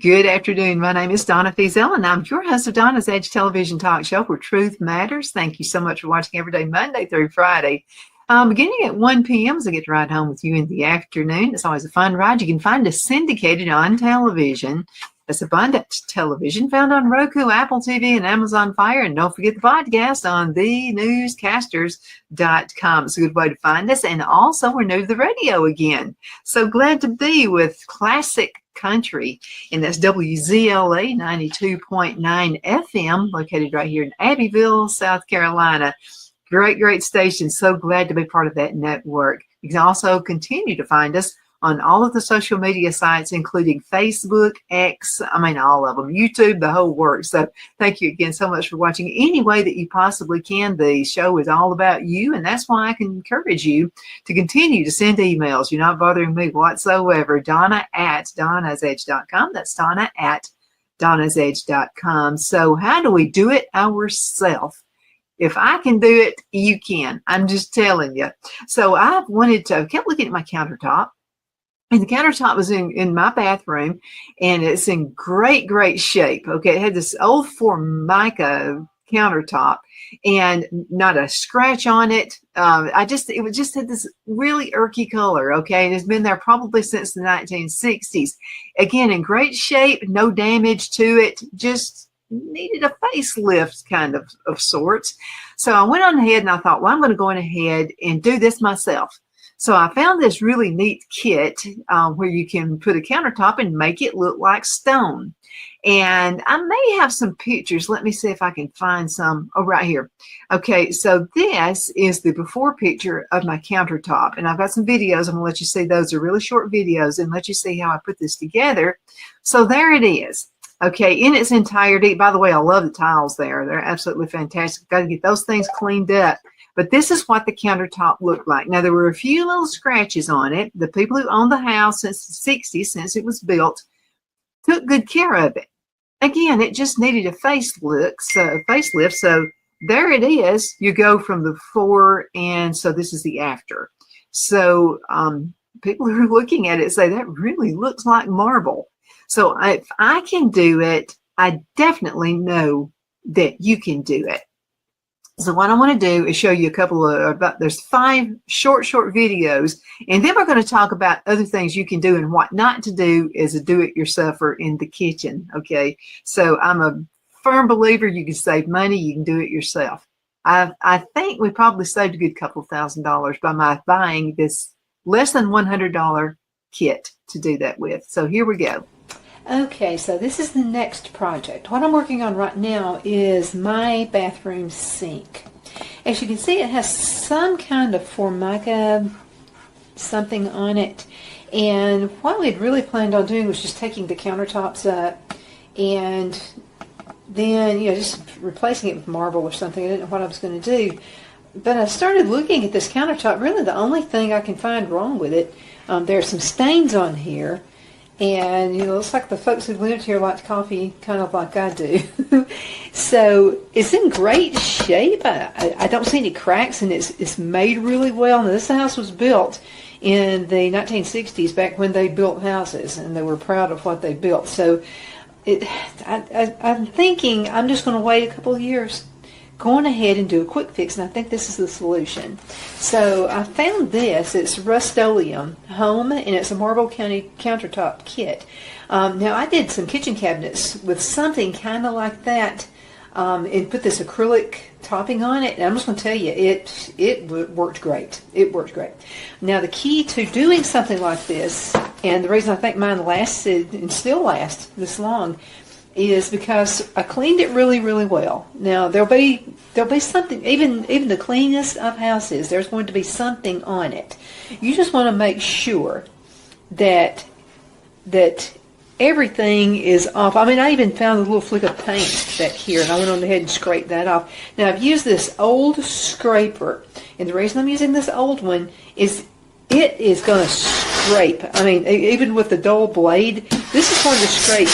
Good afternoon. My name is Donna Feazell, and I'm your host of Donna's Edge television talk show where truth matters. Thank you so much for watching every day, Monday through Friday. Beginning at 1 p.m. as I get to ride home with you in the afternoon. It's always a fun ride. You can find us syndicated on television. That's Abundant Television, found on Roku, Apple TV, and Amazon Fire. And don't forget the podcast on thenewscasters.com. It's a good way to find us. And also, we're new to the radio again. So glad to be with Classic Country, and that's WZLA 92.9 FM, located right here in Abbeville, South Carolina. Great station. So glad to be part of that network. You can also continue to find us on all of the social media sites, including Facebook, X, all of them, YouTube, the whole works. So thank you again so much for watching any way that you possibly can. The show is all about you, and that's why I can encourage you to continue to send emails. You're not bothering me whatsoever. Donna@donnasedge.com. That's Donna@donnasedge.com. So how do we do it ourselves? If I can do it, you can. I'm just telling you. So I kept looking at my countertop. And the countertop was in my bathroom, and it's in great shape. Okay, it had this old Formica countertop and not a scratch on it. It just had this really earthy color. Okay, and it's been there probably since the 1960s. Again, in great shape, no damage to it, just needed a facelift kind of sorts. So I went on ahead and I thought, well, I'm going to go on ahead and do this myself. So I found this really neat kit where you can put a countertop and make it look like stone. And I may have some pictures. Let me see if I can find some. Oh, right here. Okay, so this is the before picture of my countertop. And I've got some videos. I'm going to let you see those. Are really short videos and let you see how I put this together. So there it is. Okay, in its entirety. By the way, I love the tiles there. They're absolutely fantastic. Got to get those things cleaned up. But this is what the countertop looked like. Now, there were a few little scratches on it. The people who owned the house since the 60s, since it was built, took good care of it. Again, it just needed a facelift. So there it is. You go from the before, and so this is the after. So people who are looking at it say, that really looks like marble. So if I can do it, I definitely know that you can do it. So what I want to do is show you a couple of, there's 5 short videos, and then we're going to talk about other things you can do and what not to do as a do-it-yourselfer in the kitchen, okay? So I'm a firm believer you can save money, you can do it yourself. I think we probably saved a good couple $1,000s by my buying this less than $100 kit to do that with. So here we go. Okay, so this is the next project. What I'm working on right now is my bathroom sink. As you can see, it has some kind of Formica something on it. And what we had really planned on doing was just taking the countertops up and then, just replacing it with marble or something. I didn't know what I was going to do. But I started looking at this countertop. Really, the only thing I can find wrong with it, there are some stains on here. And, it looks like the folks who lived here liked coffee kind of like I do. So it's in great shape. I don't see any cracks, and it's made really well. Now, this house was built in the 1960s, back when they built houses, and they were proud of what they built. So I'm thinking I'm just going to wait a couple of years, going ahead and do a quick fix, and I think this is the solution. So I found this. It's Rust-Oleum Home, and it's a marble countertop kit. Now, I did some kitchen cabinets with something kind of like that, and put this acrylic topping on it, and I'm just going to tell you, it worked great. It worked great. Now, the key to doing something like this, and the reason I think mine lasted and still lasts this long, is because I cleaned it really well. Now, there'll be something, even the cleanest of houses, there's going to be something on it. You just want to make sure that everything is off. I even found a little flick of paint back here, and I went on ahead and scraped that off. Now, I've used this old scraper, and the reason I'm using this old one is it is going to scrape. Even with the dull blade, this is going to scrape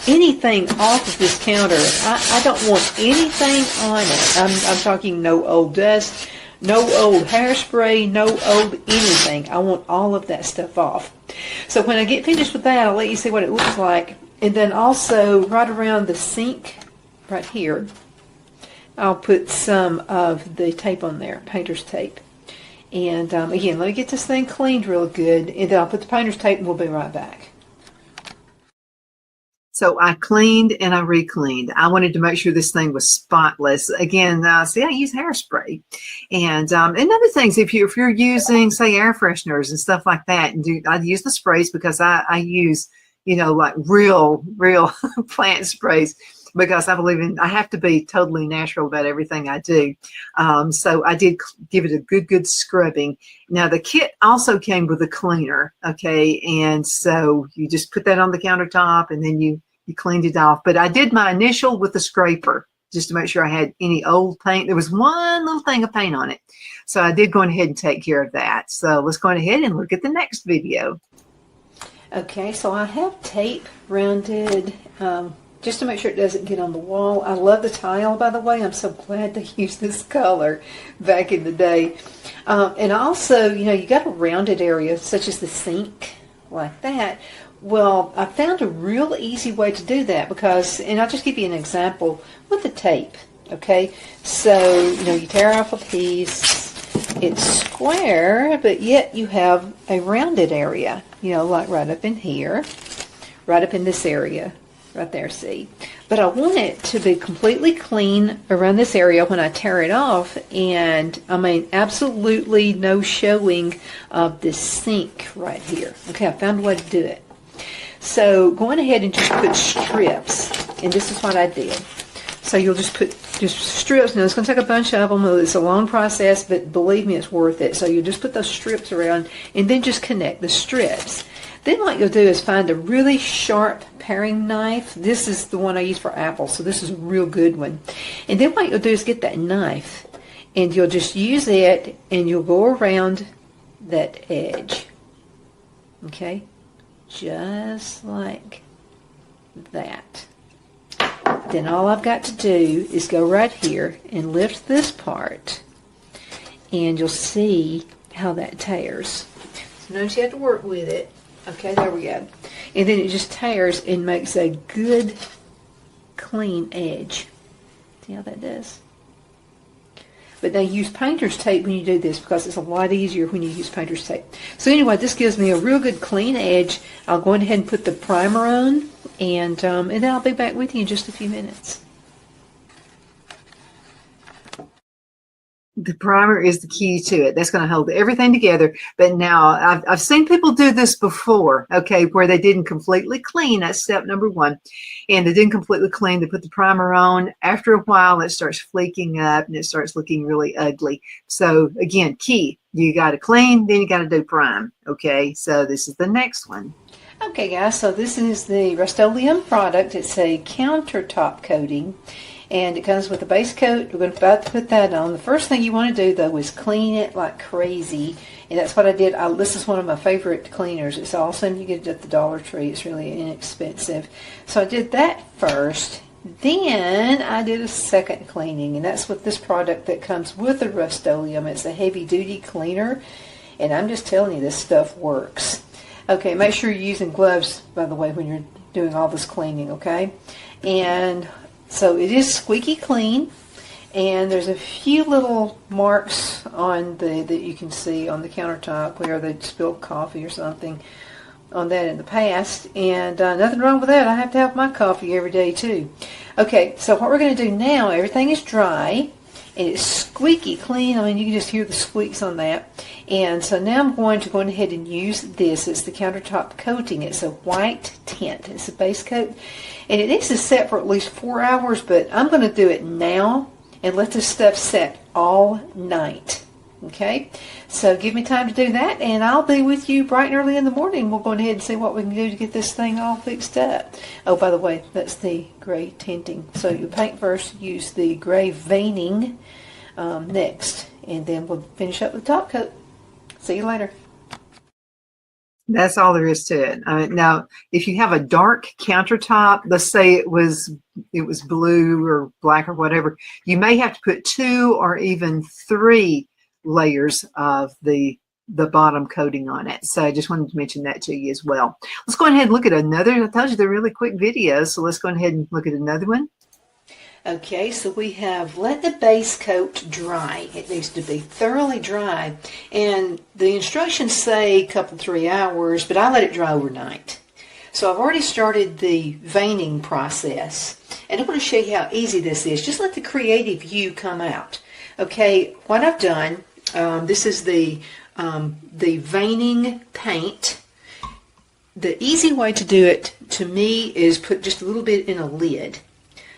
anything off of this counter. I don't want anything on it. I'm talking no old dust, no old hairspray, no old anything. I want all of that stuff off. So when I get finished with that, I'll let you see what it looks like And then also right around the sink, right here, I'll put some of the tape on there, painter's tape. And again, let me get this thing cleaned real good, and then I'll put the painter's tape and we'll be right back. So I cleaned and I re-cleaned. I wanted to make sure this thing was spotless. Again, see, I use hairspray, and other things. If you're using, say, air fresheners and stuff like that, and I use the sprays because I use, you know, like real plant sprays, because I believe I have to be totally natural about everything I do. So I did give it a good scrubbing. Now the kit also came with a cleaner, okay, and so you just put that on the countertop and then you cleaned it off. But I did my initial with the scraper just to make sure I had any old paint. There was one little thing of paint on it, so I did go ahead and take care of that. So let's go ahead and look at the next video. Okay, so I have tape rounded just to make sure it doesn't get on the wall. I love the tile, by the way. I'm so glad to use this color back in the day. And also, you know, you got a rounded area such as the sink, like that. Well, I found a real easy way to do that because, and I'll just give you an example with the tape, okay? So, you know, you tear off a piece, it's square, but yet you have a rounded area, you know, like right up in here, right up in this area, right there, see? But I want it to be completely clean around this area when I tear it off, and I mean, absolutely no showing of this sink right here. Okay, I found a way to do it. So going ahead and just put strips, and this is what I did. So you'll just put just strips. Now it's going to take a bunch of them. It's a long process, but believe me, it's worth it. So you just put those strips around and then just connect the strips. Then what you'll do is find a really sharp paring knife. This is the one I use for apples, so this is a real good one. And then what you'll do is get that knife, and you'll just use it, and you'll go around that edge. Okay? Just like that. Then all I've got to do is go right here and lift this part, and you'll see how that tears. So notice you have to work with it. Okay, there we go. And then it just tears and makes a good, clean edge. See how that does? But they use painter's tape when you do this because it's a lot easier when you use painter's tape. So anyway, this gives me a real good clean edge. I'll go ahead and put the primer on, and then I'll be back with you in just a few minutes. The primer is the key to it. That's going to hold everything together. But now I've seen people do this before, okay, where they didn't completely clean. That's step number one. And they didn't completely clean. They put the primer on. After a while, it starts fleeking up and it starts looking really ugly. So again, key, you got to clean, then you got to do prime. Okay, so this is the next one. Okay, guys, so this is the Rust-Oleum product. It's a countertop coating. And it comes with a base coat. We're going to about to put that on. The first thing you want to do, though, is clean it like crazy. And that's what I did. This is one of my favorite cleaners. It's awesome. You get it at the Dollar Tree. It's really inexpensive. So I did that first. Then I did a second cleaning. And that's with this product that comes with the Rust-Oleum. It's a heavy-duty cleaner. And I'm just telling you, this stuff works. Okay, make sure you're using gloves, by the way, when you're doing all this cleaning, okay? And so it is squeaky clean, and there's a few little marks on that you can see on the countertop where they spilled coffee or something on that in the past, and nothing wrong with that. I have to have my coffee every day too. Okay, so what we're going to do now, everything is dry, and it's squeaky clean. I mean, you can just hear the squeaks on that. And so now I'm going to go ahead and use this. It's the countertop coating. It's a white tint. It's a base coat. And it needs to set for at least 4 hours, but I'm going to do it now and let this stuff set all night. Okay? So give me time to do that, and I'll be with you bright and early in the morning. We'll go ahead and see what we can do to get this thing all fixed up. Oh, by the way, that's the gray tinting. So you paint first, use the gray veining next, and then we'll finish up with top coat. See you later. That's all there is to it. Now, if you have a dark countertop, let's say it was blue or black or whatever, you may have to put 2 or even 3 layers of the the bottom coating on it. So I just wanted to mention that to you as well. Let's go ahead and look at another. I told you they're really quick videos, so let's go ahead and look at another one. Okay, so we have let the base coat dry. It needs to be thoroughly dry. And the instructions say a couple, 3 hours, but I let it dry overnight. So I've already started the veining process. And I'm going to show you how easy this is. Just let the creative you come out. Okay, what I've done, this is the veining paint. The easy way to do it, to me, is put just a little bit in a lid.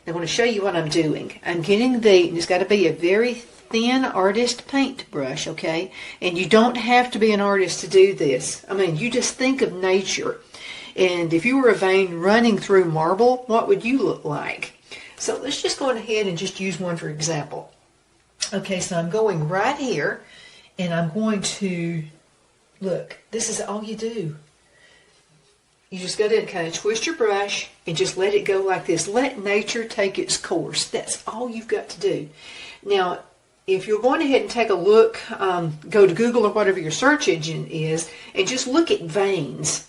I want to show you what I'm doing. I'm getting it's got to be a very thin artist paintbrush, okay? And you don't have to be an artist to do this. I mean, you just think of nature. And if you were a vein running through marble, what would you look like? So let's just go ahead and just use one for example. Okay, so I'm going right here, and I'm going to, look, this is all you do. You just go and kind of twist your brush and just let it go like this. Let nature take its course. That's all you've got to do. Now, if you're going ahead and take a look, go to Google or whatever your search engine is, and just look at veins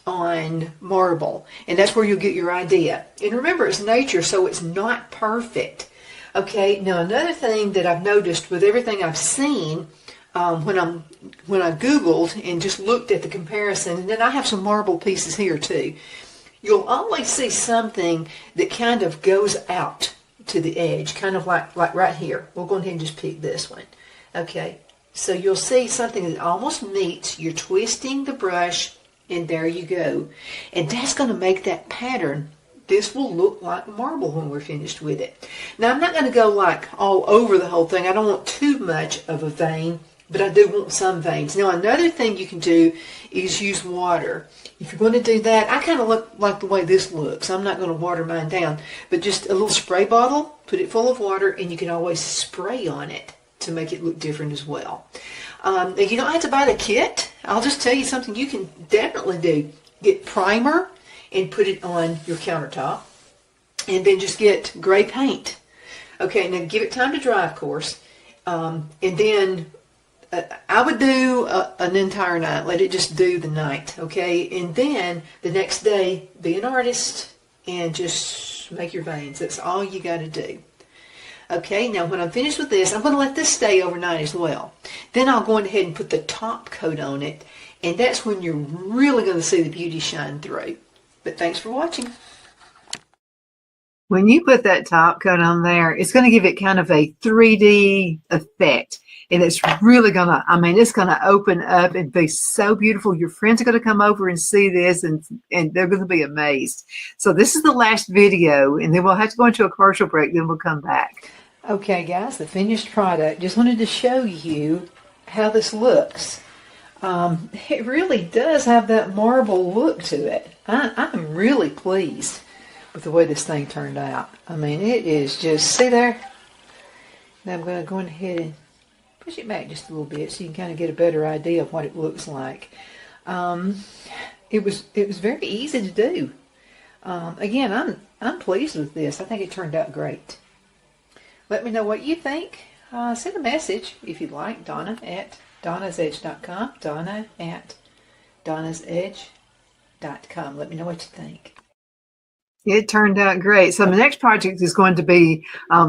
on marble. And that's where you'll get your idea. And remember, it's nature, so it's not perfect. Okay, now another thing that I've noticed with everything I've seen, when I Googled and just looked at the comparison, and then I have some marble pieces here too, you'll always see something that kind of goes out to the edge, kind of like right here. We'll go ahead and just pick this one. Okay, so you'll see something that almost meets. You're twisting the brush, and there you go. And that's going to make that pattern. This will look like marble when we're finished with it. Now, I'm not going to go like all over the whole thing. I don't want too much of a vein, but I do want some veins. Now, another thing you can do is use water. If you're going to do that, I kind of look like the way this looks. I'm not going to water mine down, but just a little spray bottle, put it full of water, and you can always spray on it to make it look different as well. You don't have to buy the kit. I'll just tell you something you can definitely do. Get primer and put it on your countertop, and then just get gray paint. Okay, now give it time to dry, of course, and then I would do an entire night. Let it just do the night, okay? And then the next day, be an artist and just make your veins. That's all you got to do. Okay, now when I'm finished with this, I'm going to let this stay overnight as well. Then I'll go ahead and put the top coat on it, and that's when you're really going to see the beauty shine through. But thanks for watching. When you put that top coat on there, it's going to give it kind of a 3D effect. And it's really going to, it's going to open up and be so beautiful. Your friends are going to come over and see this, and they're going to be amazed. So this is the last video, and then we'll have to go into a commercial break, then we'll come back. Okay, guys, the finished product. Just wanted to show you how this looks. It really does have that marble look to it. I'm really pleased with the way this thing turned out. It is just, see there? Now I'm going to go ahead and push it back just a little bit so you can kind of get a better idea of what it looks like. It was very easy to do. Again, I'm pleased with this. I think it turned out great. Let me know what you think. Send a message if you'd like. Donna at donnasedge.com. Donna at donnasedge.com. Let me know what you think. It turned out great. So the next project is going to be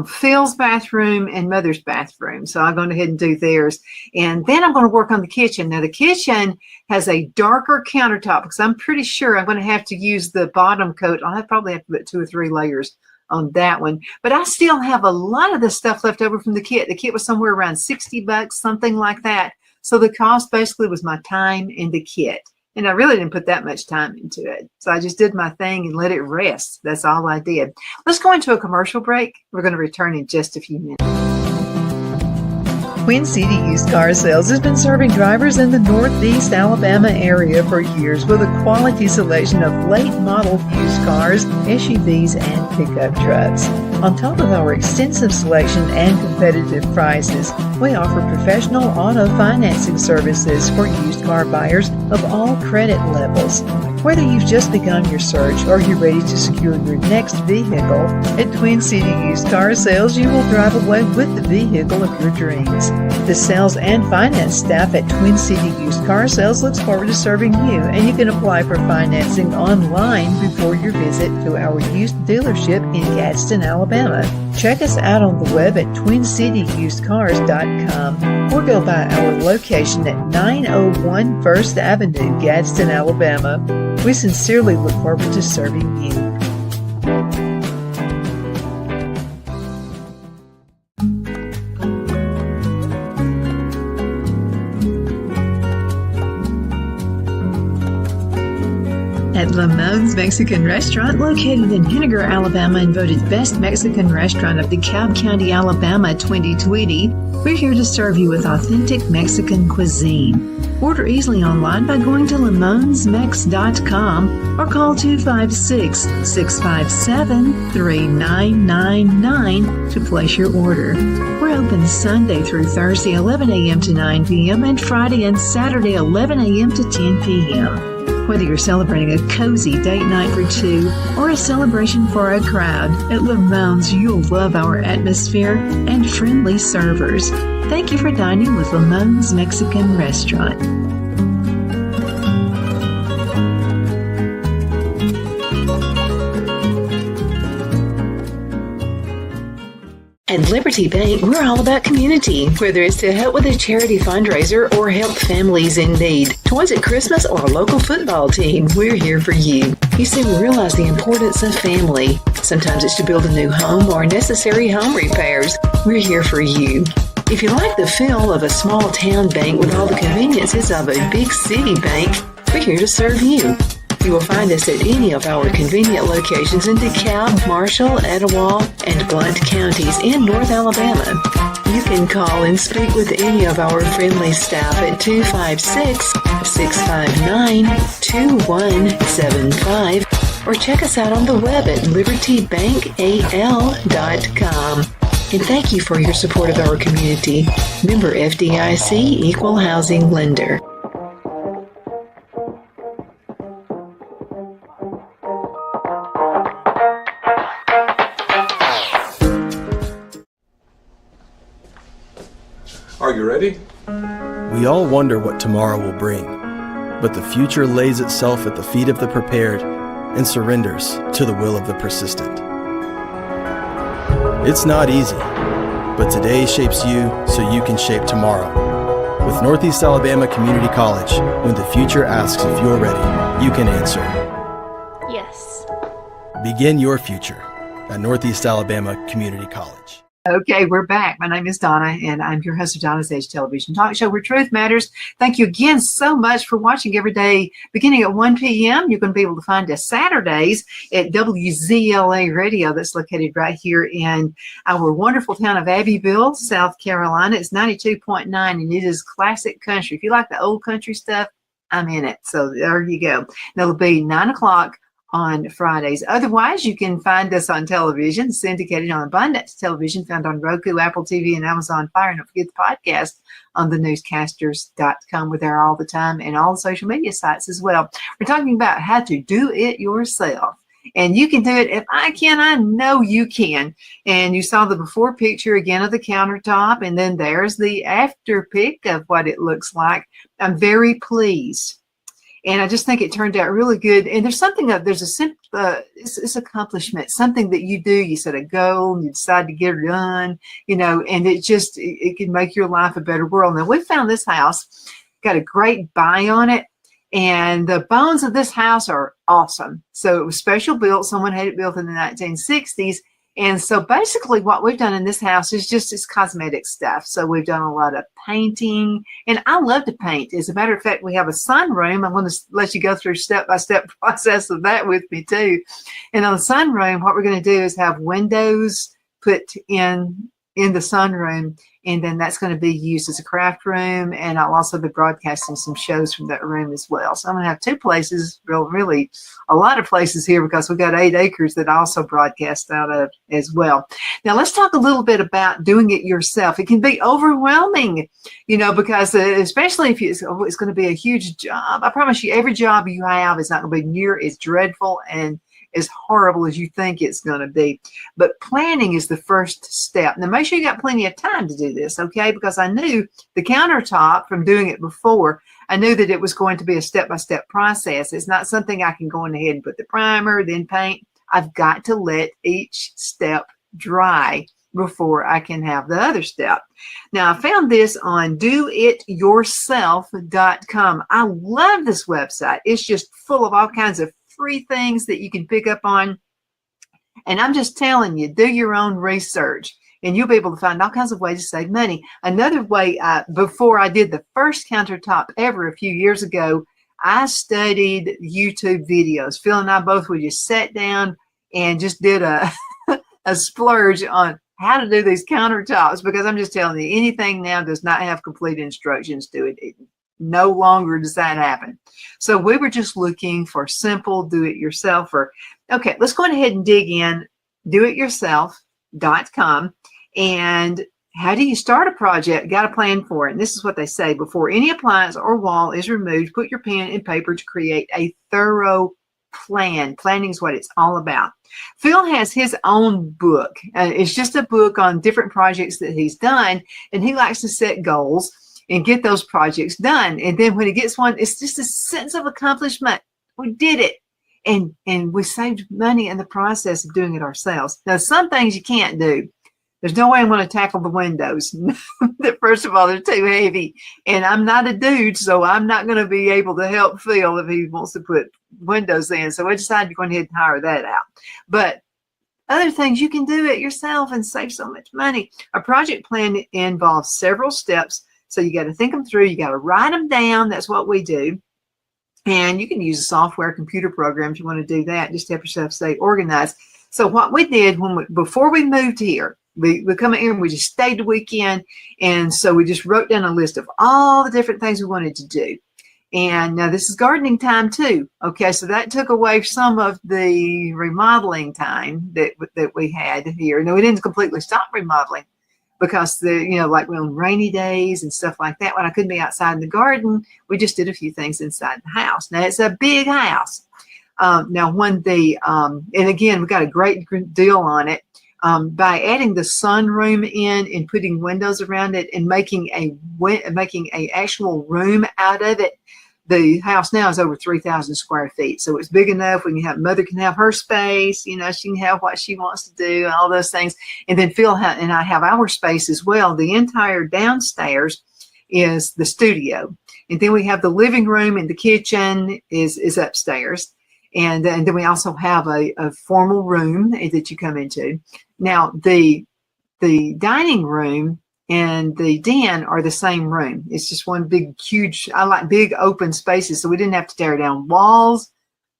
Phil's bathroom and Mother's bathroom. So I'm going ahead and do theirs. And then I'm going to work on the kitchen. Now the kitchen has a darker countertop because I'm pretty sure I'm going to have to use the bottom coat. I'll probably have to put 2 or 3 layers on that one. But I still have a lot of the stuff left over from the kit. The kit was somewhere around $60, something like that. So the cost basically was my time in the kit. And I really didn't put that much time into it. So I just did my thing and let it rest. That's all I did. Let's go into a commercial break. We're going to return in just a few minutes. Queen City Used Car Sales has been serving drivers in the Northeast Alabama area for years with a quality selection of late model used cars, SUVs, and pickup trucks. On top of our extensive selection and competitive prices, we offer professional auto financing services for used car buyers of all credit levels. Whether you've just begun your search or you're ready to secure your next vehicle, at Twin City Used Car Sales, you will drive away with the vehicle of your dreams. The sales and finance staff at Twin City Used Car Sales looks forward to serving you, and you can apply for financing online before your visit to our used dealership in Gadsden, Alabama. Check us out on the web at twincityusedcars.com or go by our location at 901 First Avenue, Gadsden, Alabama. We sincerely look forward to serving you. At Lamone's Mexican Restaurant, located in Henniger, Alabama, and voted Best Mexican Restaurant of DeKalb County, Alabama 2020, we're here to serve you with authentic Mexican cuisine. Order easily online by going to lamonsmex.com or call 256-657-3999 to place your order. We're open Sunday through Thursday 11 a.m. to 9 p.m. and Friday and Saturday 11 a.m. to 10 p.m. Whether you're celebrating a cozy date night for two or a celebration for a crowd, at Lamone's you'll love our atmosphere and friendly servers. Thank you for dining with Lamone's Mexican Restaurant. At Liberty Bank, we're all about community, whether it's to help with a charity fundraiser or help families in need. Toys at Christmas or a local football team, we're here for you. You see, we realize the importance of family. Sometimes it's to build a new home or necessary home repairs. We're here for you. If you like the feel of a small town bank with all the conveniences of a big city bank, we're here to serve you. You will find us at any of our convenient locations in DeKalb, Marshall, Etowah, and Blount counties in North Alabama. You can call and speak with any of our friendly staff at 256-659-2175 or check us out on the web at libertybankal.com. And thank you for your support of our community. Member FDIC Equal Housing Lender. Are you ready? We all wonder what tomorrow will bring, but the future lays itself at the feet of the prepared and surrenders to the will of the persistent. It's not easy, but today shapes you so you can shape tomorrow. With Northeast Alabama Community College, when the future asks if you're ready, you can answer yes. Begin your future at Northeast Alabama Community College. Okay, we're back. My name is Donna, and I'm your host of Donna's Edge Television Talk Show, where truth matters. Thank you again so much for watching every day, beginning at 1 p.m. You're going to be able to find us Saturdays at WZLA Radio, that's located right here in our wonderful town of Abbeville, South Carolina. It's 92.9, and it is classic country. If you like the old country stuff, I'm in it. So there you go. That'll be 9 o'clock on Fridays. Otherwise, you can find us on television, syndicated on Abundance Television, found on Roku, Apple TV, and Amazon Fire. And don't forget the podcast on thenewscasters.com. We're there all the time and all the social media sites as well. We're talking about how to do it yourself. And you can do it. If I can, I know you can. And you saw the before picture again of the countertop, and then there's the after pic of what it looks like. I'm very pleased. And I just think it turned out really good. And there's something there's a simple, it's accomplishment, something that you do. You set a goal and you decide to get it done, and it can make your life a better world. Now, we found this house, got a great buy on it. And the bones of this house are awesome. So it was special built. Someone had it built in the 1960s. And so basically what we've done in this house is just it's cosmetic stuff. So we've done a lot of painting, and I love to paint. As a matter of fact, we have a sunroom. I'm going to let you go through step-by-step process of that with me too. And on the sunroom, what we're going to do is have windows put in the sunroom, And then that's going to be used as a craft room. And I'll also be broadcasting some shows from that room as well. So I'm going to have 2 places, really a lot of places here, because we've got 8 acres that I also broadcast out of as well. Now let's talk a little bit about doing it yourself. It can be overwhelming, because especially if it's going to be a huge job. I promise you, every job you have is not going to be near as dreadful and as horrible as you think it's going to be. But planning is the first step. Now, make sure you got plenty of time to do this, okay? Because I knew the countertop from doing it before. I knew that it was going to be a step-by-step process. It's not something I can go in ahead and put the primer, then paint. I've got to let each step dry before I can have the other step. Now, I found this on doityourself.com. I love this website. It's just full of all kinds of free things that you can pick up on. And I'm just telling you, do your own research and you'll be able to find all kinds of ways to save money. Another way, before I did the first countertop ever a few years ago, I studied YouTube videos. Phil and I both, we just sat down and just did a splurge on how to do these countertops, because I'm just telling you, anything now does not have complete instructions to it. No longer does that happen. So we were just looking for simple do-it-yourself. Okay, let's go ahead and dig in, doityourself.com. And how do you start a project? Got a plan for it. And this is what they say: before any appliance or wall is removed, put your pen and paper to create a thorough plan. Planning is what it's all about. Phil has his own book. It's just a book on different projects that he's done, and he likes to set goals and get those projects done. And then when he gets one, it's just a sense of accomplishment. We did it. And we saved money in the process of doing it ourselves. Now, some things you can't do. There's no way I'm going to tackle the windows. First of all, they're too heavy. And I'm not a dude, so I'm not going to be able to help Phil if he wants to put windows in. So I decided to go ahead and hire that out. But other things, you can do it yourself and save so much money. A project plan involves several steps. So you got to think them through. You got to write them down. That's what we do. And you can use a software computer program if you want to do that, just to help yourself stay organized. So what we did before we moved here, we come in here and we just stayed the weekend. And so we just wrote down a list of all the different things we wanted to do. And now this is gardening time too. Okay, so that took away some of the remodeling time that we had here. No, we didn't completely stop remodeling, because like on rainy days and stuff like that, when I couldn't be outside in the garden, we just did a few things inside the house. Now it's a big house. Now when and again, we got a great deal on it. By adding the sunroom in and putting windows around it and making a actual room out of it, the house now is over 3,000 square feet. So it's big enough. Mother can have her space, she can have what she wants to do, all those things. And then Phil and I have our space as well. The entire downstairs is the studio. And then we have the living room, and the kitchen is upstairs. And then we also have a formal room that you come into. Now, the dining room and the den are the same room. It's just one big, huge, I like big open spaces, so we didn't have to tear down walls.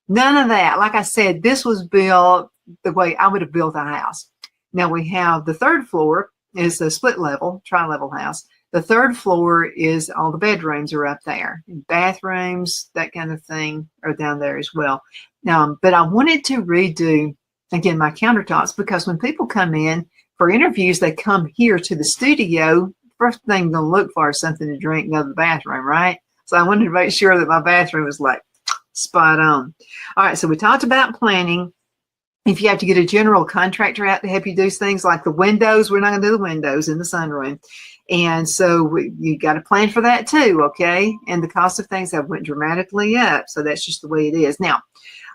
None of that. Like I said, this was built the way I would have built a house. Now we have the third floor is a split level, tri-level house. The third floor is all the bedrooms are up there. And bathrooms, that kind of thing, are down there as well. But I wanted to redo, again, my countertops, because when people come in for interviews, they come here to the studio. First thing they'll look for is something to drink and go to the bathroom, right? So I wanted to make sure that my bathroom was like spot on. All right, so we talked about planning. If you have to get a general contractor out to help you do things like the windows, we're not going to do the windows in the sunroom. And so you got to plan for that too, okay? And the cost of things have went dramatically up, so that's just the way it is. Now,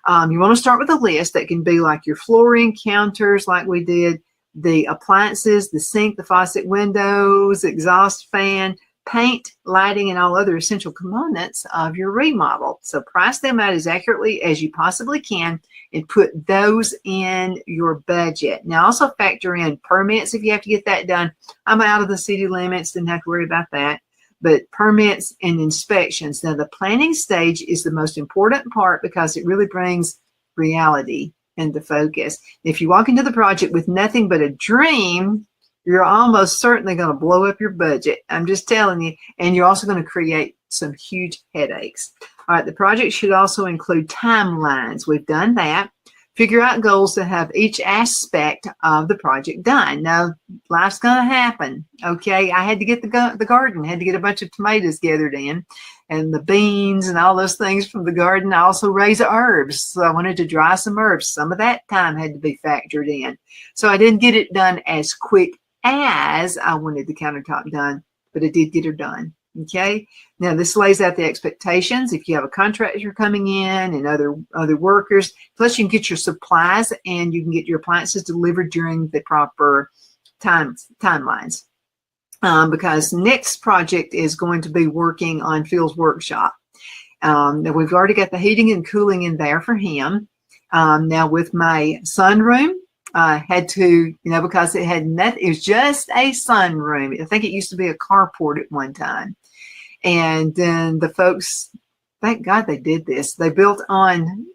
you want to start with a list that can be like your flooring, counters like we did, the appliances, the sink, the faucet, windows, exhaust fan, paint, lighting, and all other essential components of your remodel. So price them out as accurately as you possibly can and put those in your budget. Now also factor in permits if you have to get that done. I'm out of the city limits, didn't have to worry about that. But permits and inspections. Now the planning stage is the most important part because it really brings reality into focus. If you walk into the project with nothing but a dream, you're almost certainly going to blow up your budget. I'm just telling you. And you're also going to create some huge headaches. All right, the project should also include timelines. We've done that. Figure out goals to have each aspect of the project done. Now, life's going to happen, okay? I had to get the garden, had to get a bunch of tomatoes gathered in, and the beans and all those things from the garden. I also raise herbs, so I wanted to dry some herbs. Some of that time had to be factored in. So I didn't get it done as quick as I wanted the countertop done, but I did get her done. Okay. Now this lays out the expectations. If you have a contractor coming in and other workers, plus you can get your supplies and you can get your appliances delivered during the proper timelines. Because next project is going to be working on Phil's workshop. Now we've already got the heating and cooling in there for him. Now with my sunroom, had to, because it had nothing, it was just a sunroom. I think it used to be a carport at one time. And then the folks, thank God they did this. They built on,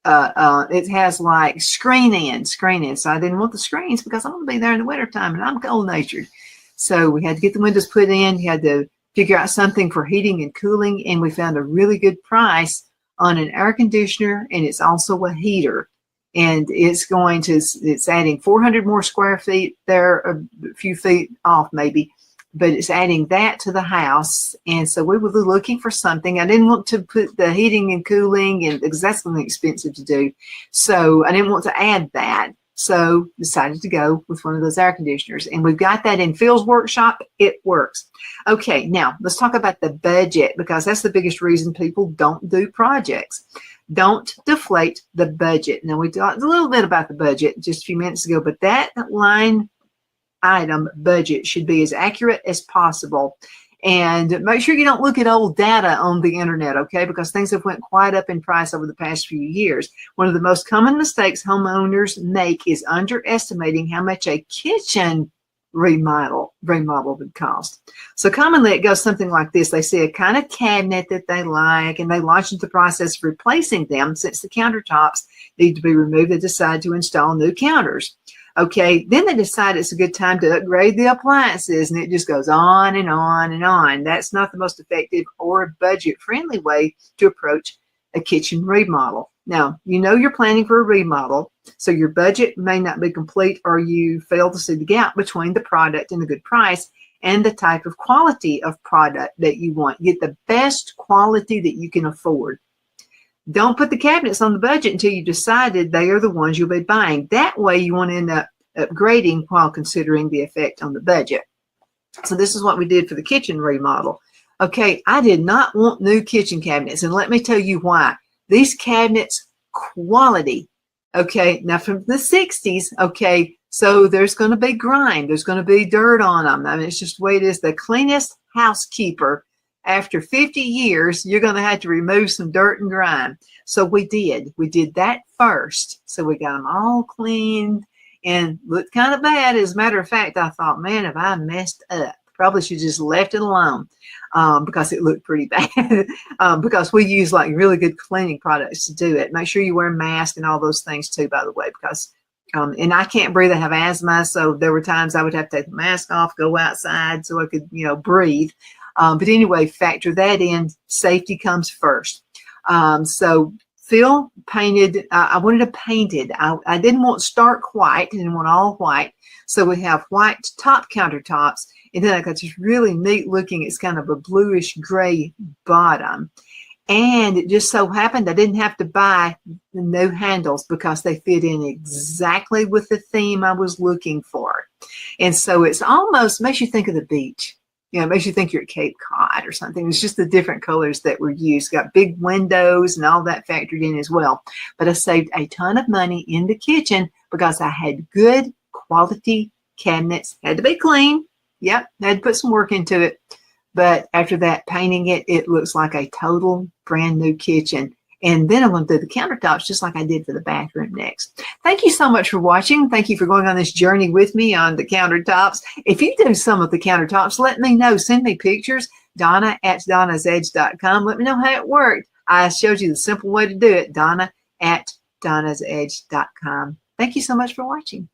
it has like screen in. So I didn't want the screens because I'm going to be there in the wintertime and I'm cold natured. So we had to get the windows put in. You had to figure out something for heating and cooling. And we found a really good price on an air conditioner. And it's also a heater. And it's adding 400 more square feet there, a few feet off maybe, but it's adding that to the house. And so we were looking for something. I didn't want to put the heating and cooling and because that's something expensive to do. So I didn't want to add that. So decided to go with one of those air conditioners. And we've got that in Phil's workshop. It works. Okay, now let's talk about the budget because that's the biggest reason people don't do projects. Don't deflate the budget. Now, we talked a little bit about the budget just a few minutes ago, but that line item budget should be as accurate as possible. And make sure you don't look at old data on the internet, okay? Because things have went quite up in price over the past few years. One of the most common mistakes homeowners make is underestimating how much a kitchen remodel would cost. So commonly it goes something like this. They see a kind of cabinet that they like and they launch into the process of replacing them. Since the countertops need to be removed, they decide to install new counters. Okay, then they decide it's a good time to upgrade the appliances and it just goes on and on and on. That's not the most effective or budget-friendly way to approach a kitchen remodel. Now, you're planning for a remodel, so your budget may not be complete or you fail to see the gap between the product and the good price and the type of quality of product that you want. Get the best quality that you can afford. Don't put the cabinets on the budget until you've decided they are the ones you'll be buying. That way you won't end up upgrading while considering the effect on the budget. So this is what we did for the kitchen remodel. Okay, I did not want new kitchen cabinets, and let me tell you why. These cabinets, quality, okay, now from the 60s, okay, so there's going to be grime, there's going to be dirt on them. I mean, it's just the way it is. The cleanest housekeeper, after 50 years, you're going to have to remove some dirt and grime. So we did that first. So we got them all cleaned and looked kind of bad. As a matter of fact, I thought, man, have I messed up? Probably should just left it alone because it looked pretty bad because we use like really good cleaning products to do it. Make sure you wear a mask and all those things too, by the way, because and I can't breathe. I have asthma. So there were times I would have to take the mask off, go outside so I could, breathe. But anyway, factor that in. Safety comes first. So Phil painted, I wanted to paint it. I didn't want stark white. I didn't want all white. So we have white top countertops. And then I got this really neat looking, it's kind of a bluish gray bottom. And it just so happened I didn't have to buy the new handles because they fit in exactly with the theme I was looking for. And so it's almost makes you think of the beach. It makes you think you're at Cape Cod or something. It's just the different colors that were used. Got big windows and all that factored in as well. But I saved a ton of money in the kitchen because I had good quality cabinets. Had to be clean. Yep, I had to put some work into it. But after that, painting it, it looks like a total brand new kitchen. And then I'm going to do the countertops just like I did for the bathroom next. Thank you so much for watching. Thank you for going on this journey with me on the countertops. If you do some of the countertops, let me know. Send me pictures, Donna@donnasedge.com. Let me know how it worked. I showed you the simple way to do it, Donna@donnasedge.com. Thank you so much for watching.